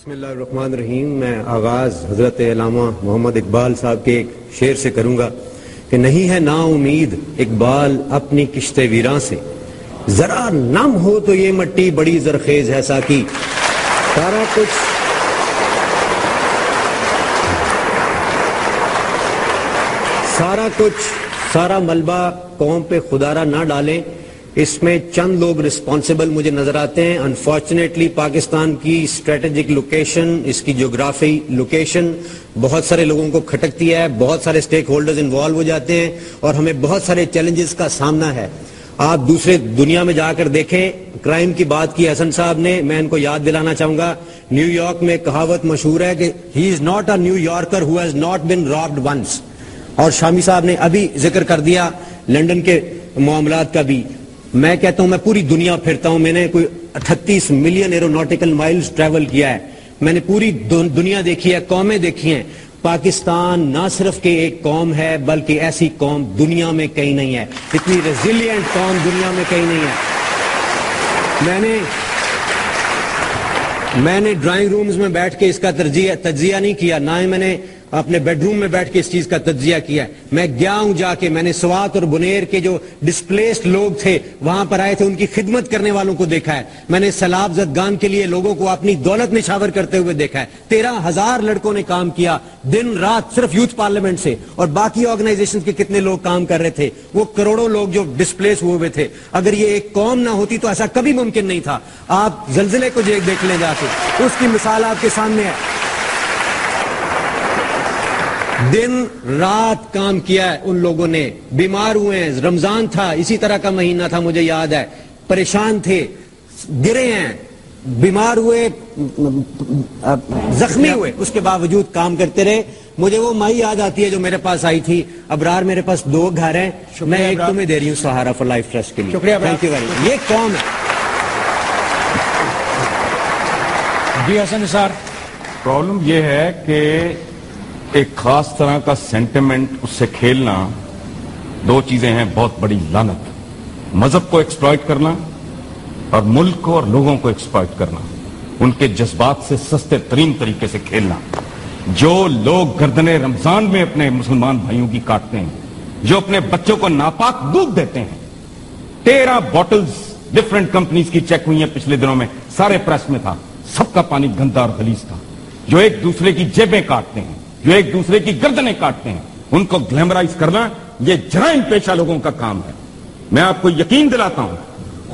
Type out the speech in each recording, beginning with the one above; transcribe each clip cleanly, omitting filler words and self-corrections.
بسم اللہ الرحمن الرحیم. میں آغاز حضرت علامہ محمد اقبال صاحب کے ایک شعر سے کروں گا کہ نہیں ہے نا امید اقبال اپنی کشت ویراں سے، ذرا نم ہو تو یہ مٹی بڑی زرخیز ہے ساکی. سارا ملبہ قوم پہ خدارہ نہ ڈالیں. اس میں چند لوگ رسپانسبل مجھے نظر آتے ہیں. انفارچونیٹلی پاکستان کی اسٹریٹجک لوکیشن، اس کی جغرافی لوکیشن بہت سارے لوگوں کو کھٹکتی ہے، بہت سارے سٹیک ہولڈرز انوالو ہو جاتے ہیں اور ہمیں بہت سارے چیلنجز کا سامنا ہے. آپ دوسرے دنیا میں جا کر دیکھیں، کرائم کی بات کی حسن صاحب نے، میں ان کو یاد دلانا چاہوں گا نیو یارک میں کہاوت مشہور ہے کہ he is not a New Yorker who has not been robbed once. اور شامی صاحب نے ابھی ذکر کر دیا لندن کے معاملات کا بھی. میں کہتا ہوں میں پوری دنیا پھرتا ہوں، میں نے کوئی 38 ملین ایروناٹیکل مائلز ٹریول کیا ہے. میں نے پوری دنیا دیکھی ہے، قومیں دیکھی ہیں. پاکستان نہ صرف کہ ایک قوم ہے بلکہ ایسی قوم دنیا میں کہیں نہیں ہے، اتنی ریزیلینٹ قوم دنیا میں کہیں نہیں ہے. میں نے ڈرائنگ رومز میں بیٹھ کے اس کا تجزیہ نہیں کیا، نہ ہی میں نے اپنے بیڈ روم میں بیٹھ کے اس چیز کا تجزیہ کیا. میں گیا ہوں جا کے، میں نے سوات اور بنیر کے جو ڈسپلیسڈ لوگ تھے وہاں پر آئے تھے، ان کی خدمت کرنے والوں کو دیکھا ہے. میں نے سیلاب زدگان کے لیے لوگوں کو اپنی دولت نشاور کرتے ہوئے دیکھا ہے. 13,000 لڑکوں نے کام کیا دن رات صرف یوتھ پارلیمنٹ سے، اور باقی آرگنائزیشن کے کتنے لوگ کام کر رہے تھے، وہ کروڑوں لوگ جو ڈسپلیس ہوئے تھے. اگر یہ ایک قوم نہ ہوتی تو ایسا کبھی ممکن نہیں تھا. آپ زلزلے کو دیکھ لیں جا کے، اس کی مثال آپ کے سامنے ہے. دن رات کام کیا ہے ان لوگوں نے. بیمار ہوئے ہیں، رمضان تھا، اسی طرح کا مہینہ تھا، مجھے یاد ہے. پریشان تھے، گرے ہیں، بیمار ہوئے، زخمی ہوئے، اس کے باوجود کام کرتے رہے. مجھے وہ مائی یاد آتی ہے جو میرے پاس آئی تھی. ابرار میرے پاس 2 گھر ہیں، میں ایک تمہیں دے رہی ہوں سہارا فار لائف ٹرسٹ کے لیے. شکریہ، تھینک یو ویری مچ. یہ قوم ہے. جی حسن نثار. پرابلم یہ ہے کہ ایک خاص طرح کا سینٹیمنٹ اس سے کھیلنا، 2 چیزیں ہیں بہت بڑی لعنت: مذہب کو ایکسپلائٹ کرنا اور ملک کو اور لوگوں کو ایکسپلائٹ کرنا، ان کے جذبات سے سستے ترین طریقے سے کھیلنا. جو لوگ گردنیں رمضان میں اپنے مسلمان بھائیوں کی کاٹتے ہیں، جو اپنے بچوں کو ناپاک دودھ دیتے ہیں. 13 بوٹلز ڈفرنٹ کمپنیز کی چیک ہوئی ہیں پچھلے دنوں میں، سارے پریس میں تھا، سب کا پانی گندا اور غلیظ تھا. جو ایک دوسرے کی جیبیں کاٹتے ہیں، جو ایک دوسرے کی گردنیں کاٹتے ہیں، ان کو گلیمرائز کرنا یہ جرائم پیشہ لوگوں کا کام ہے. میں آپ کو یقین دلاتا ہوں،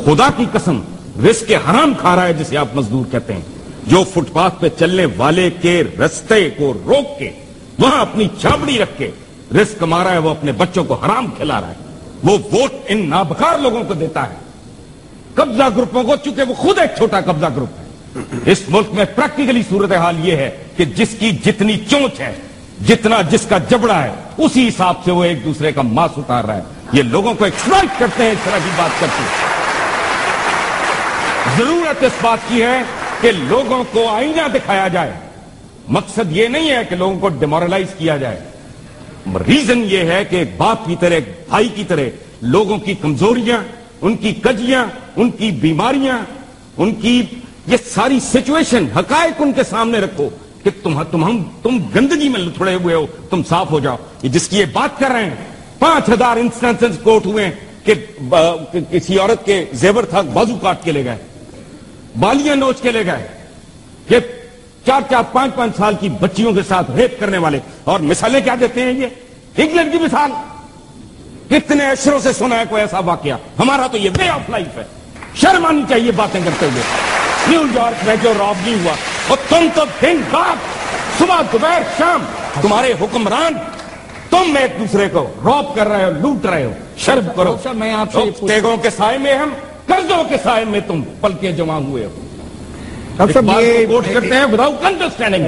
خدا کی قسم، رزق حرام کھا رہا ہے جسے آپ مزدور کہتے ہیں، جو فٹ پاتھ پہ چلنے والے کے رستے کو روک کے وہاں اپنی چھابڑی رکھ کے رزق کما رہا ہے، وہ اپنے بچوں کو حرام کھلا رہا ہے. وہ ووٹ ان نابکار لوگوں کو دیتا ہے، قبضہ گروپوں کو، چونکہ وہ خود ایک چھوٹا قبضہ گروپ ہے. اس ملک میں پریکٹیکلی صورتحال یہ ہے کہ جس کی جتنی چونچ ہے، جتنا جس کا جبڑا ہے، اسی حساب سے وہ ایک دوسرے کا ماس اتار رہا ہے. یہ لوگوں کو ایکسپلائٹ کرتے ہیں، اس طرح کی بات کرتے ہیں. ضرورت اس بات کی ہے کہ لوگوں کو آئینہ دکھایا جائے. مقصد یہ نہیں ہے کہ لوگوں کو ڈیمورلائز کیا جائے. ریزن یہ ہے کہ ایک باپ کی طرح، ایک بھائی کی طرح لوگوں کی کمزوریاں، ان کی کجیاں، ان کی بیماریاں، ان کی یہ ساری سچویشن، حقائق ان کے سامنے رکھو کہ تم گندگی میں لتھڑے ہوئے ہو، تم صاف ہو جاؤ. یہ جس کی یہ بات کر رہے ہیں، 5000 انسٹنسز کوٹ ہوئے کہ کسی عورت کے زیور تھا، بازو کاٹ کے لے گئے، بالیاں نوچ کے لے گئے، کہ 4-4 5-5 سال کی بچیوں کے ساتھ ریپ کرنے والے. اور مثالیں کیا دیتے ہیں؟ یہ انگلینڈ کی مثال. کتنے اشروں سے سنا ہے کوئی ایسا واقعہ. ہمارا تو یہ وے آف لائف ہے. شرم آنی چاہیے باتیں کرتے ہوئے. نیو یارک میں جو راب نہیں ہوا، اور تم تو دن رات، صبح دوپہر شام، تمہارے حکمران، تم ایک دوسرے کو راب کر رہے ہو، لوٹ رہے ہو. شرم کرو. میں آپ سے تیگوں کے سائے میں ہم، قرضوں کے سائے میں تم پل کے جمع ہوئے ہو. ڈاکٹر صاحب یہ کوٹ کرتے ہیں وداؤٹ انڈرسٹینڈنگ.